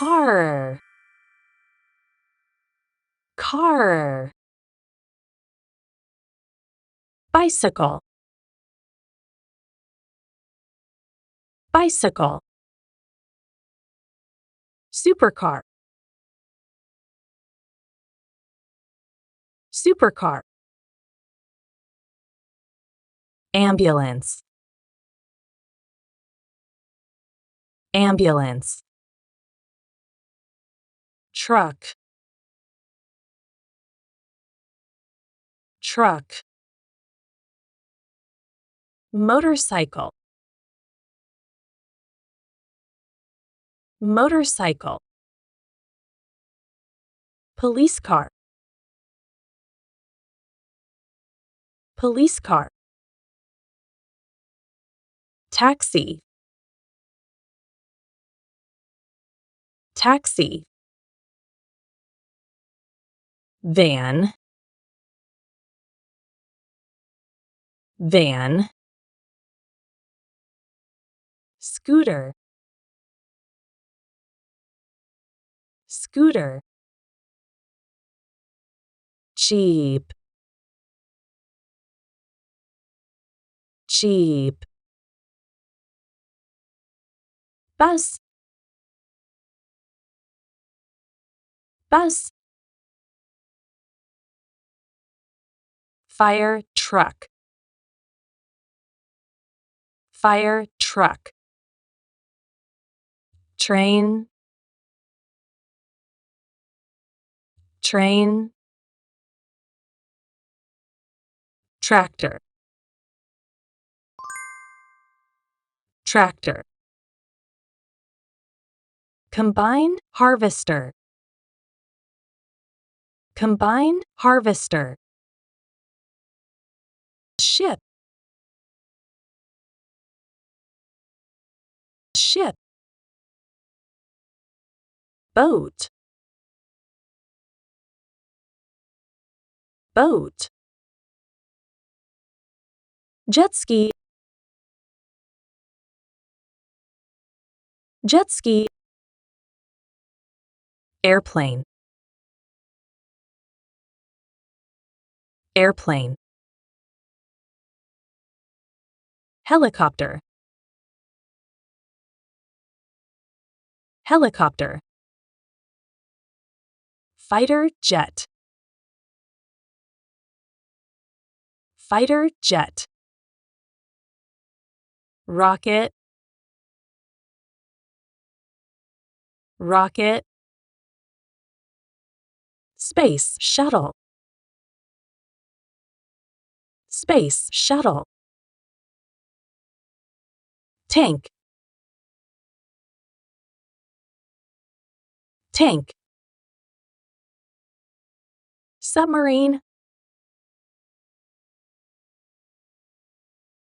car, car. Bicycle, bicycle. Supercar, supercar. Ambulance, ambulance. Truck, truck. Motorcycle, motorcycle. Police car, police car. Taxi, taxi. Van, van. Scooter, scooter. Jeep, jeep. Bus, bus. Fire truck, fire truck. Train, train. Tractor, tractor. Combined harvester, combined harvester. Ship, ship. Boat, boat. Jet ski, jet ski. Airplane, airplane. Helicopter, helicopter. Fighter jet, fighter jet. Rocket, rocket. Space shuttle, space shuttle. Tank, tank. Submarine,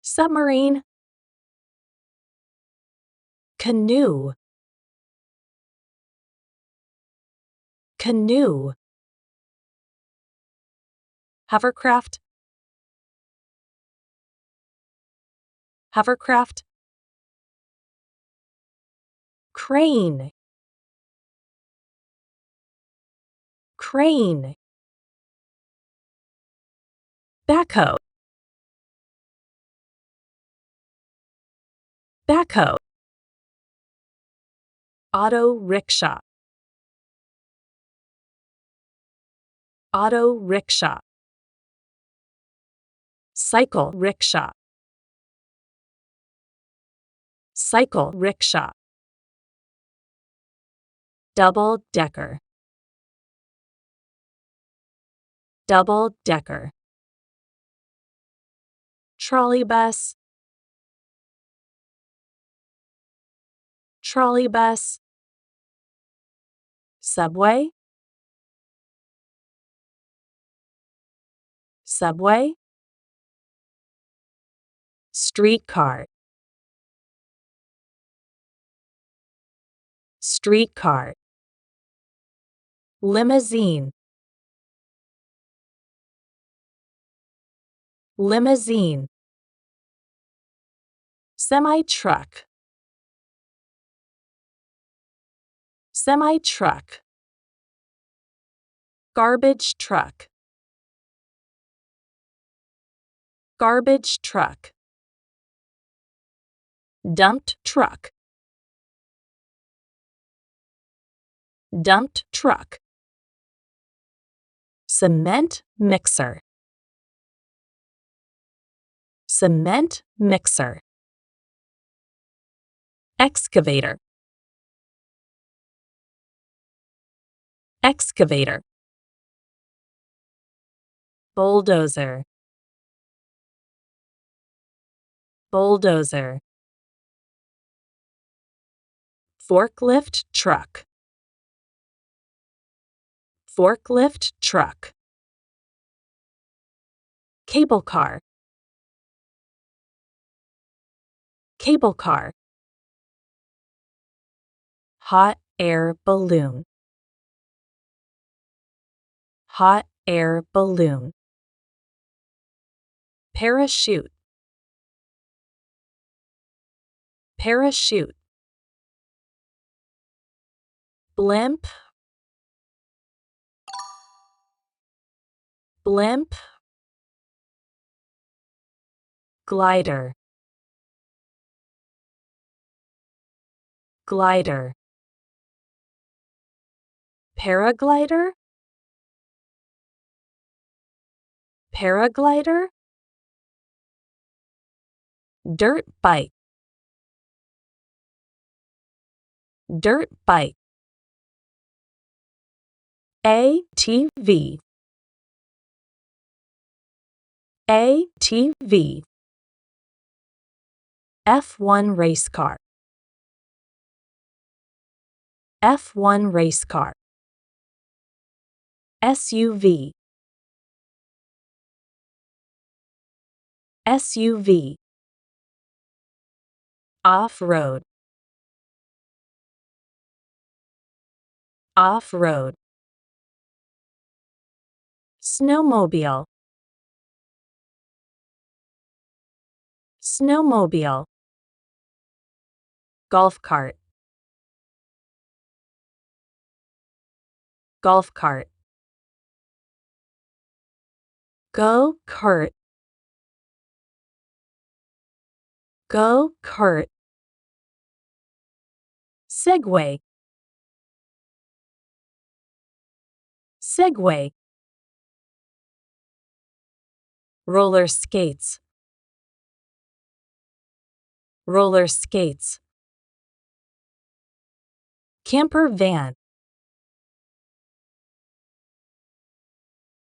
submarine. Canoe, canoe. Hovercraft, hovercraft. Crane, crane. Backhoe, backhoe. Auto rickshaw, auto rickshaw. Cycle rickshaw, cycle rickshaw. Double decker, double decker. Trolley bus, trolley bus. Subway, subway. Streetcar, streetcar. Limousine, limousine. Semi-truck, semi-truck, garbage truck, garbage truck, dumped truck, dumped truck, cement mixer, cement mixer, excavator, excavator, bulldozer, bulldozer, forklift truck, forklift truck, cable car, cable car, hot air balloon, hot air balloon, parachute, parachute, blimp, blimp, glider, glider, paraglider, paraglider, dirt bike, dirt bike, ATV, ATV, F1 race car, F1 race car, SUV, SUV, off-road, off-road, snowmobile, snowmobile, golf cart, golf cart, go-kart, go-kart, Segway, Segway, roller skates, roller skates, camper van,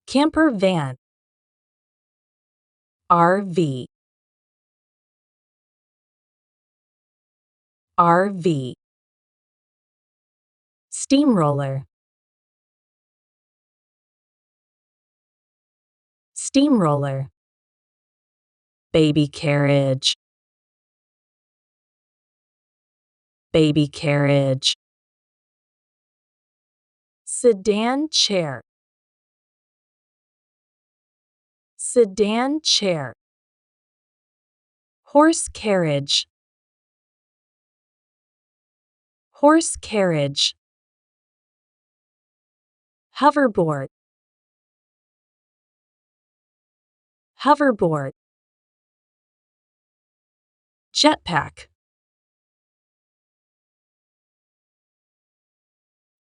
camper van, RV, RV, steamroller, steamroller, baby carriage, baby carriage, sedan chair, sedan chair, horse carriage, horse carriage, hoverboard, hoverboard, jetpack,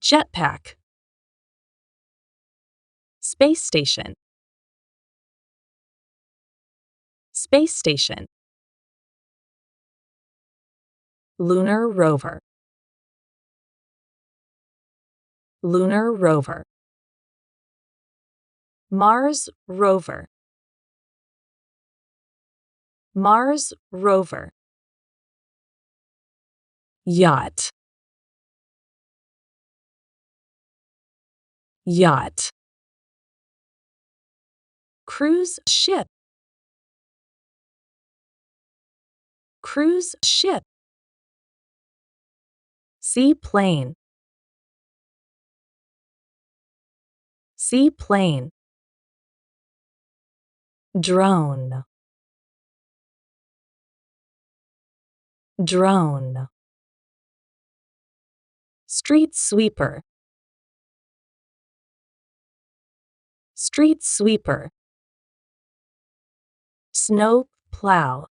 jetpack, space station, space station, lunar rover, lunar rover, Mars rover, Mars rover, yacht, yacht, cruise ship, cruise ship, seaplane, seaplane, drone, drone, Street sweeper. Street sweeper. Snow plow.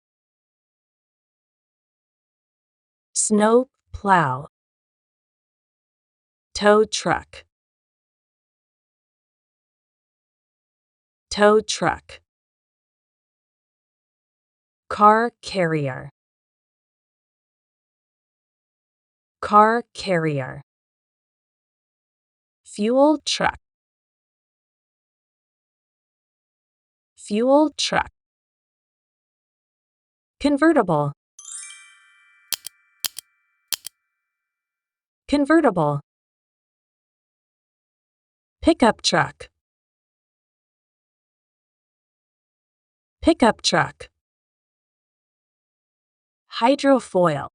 Snow plow. Tow truck. Tow truck. Car carrier. Car carrier. Fuel truck. Fuel truck. Convertible. Convertible. Pickup truck. Pickup truck. Hydrofoil.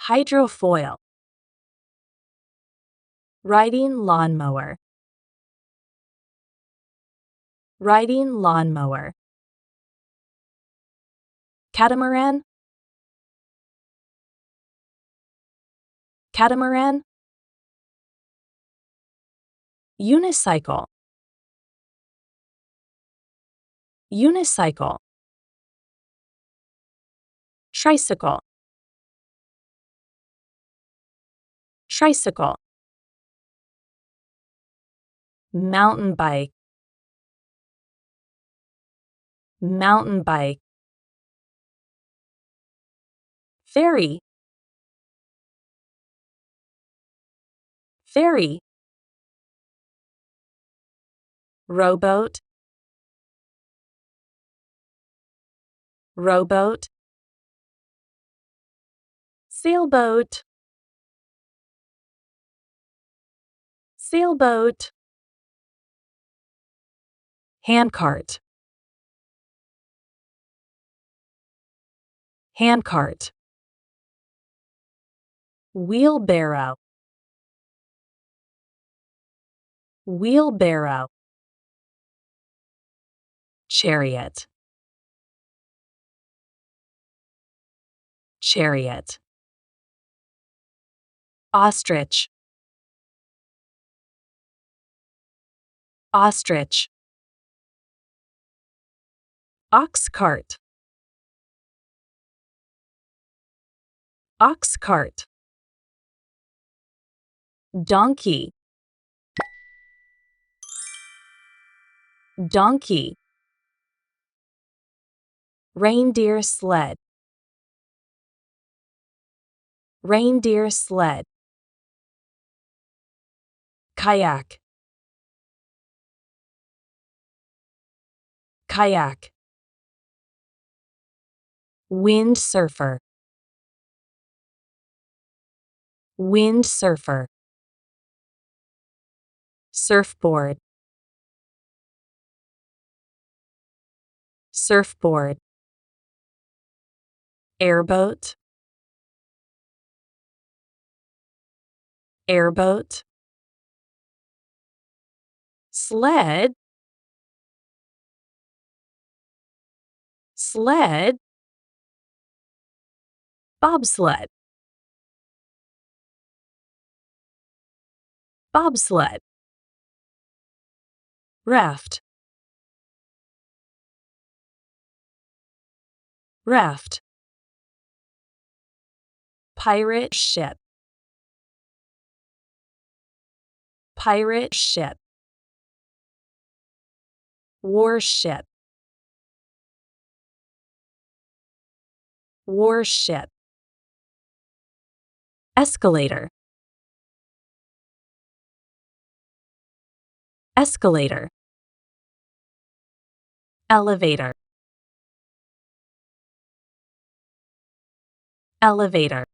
Hydrofoil. Riding lawnmower. Riding lawnmower. Catamaran. Catamaran. Unicycle. Unicycle. Tricycle. Tricycle. Mountain bike. Mountain bike. Ferry. Ferry. Rowboat. Rowboat. Sailboat. Sailboat. Handcart. Handcart. Wheelbarrow. Wheelbarrow. Chariot. Chariot. Ostrich. Ostrich. Ox cart. Ox cart. Donkey. Donkey. Reindeer sled. Reindeer sled. Kayak. Kayak. Windsurfer. Windsurfer. Surfboard. Surfboard. Airboat. Airboat. Sled. Sled. Bobsled. Bobsled. Raft. Raft. Pirate ship. Pirate ship. Warship. Warship. Escalator. Escalator. Elevator. Elevator.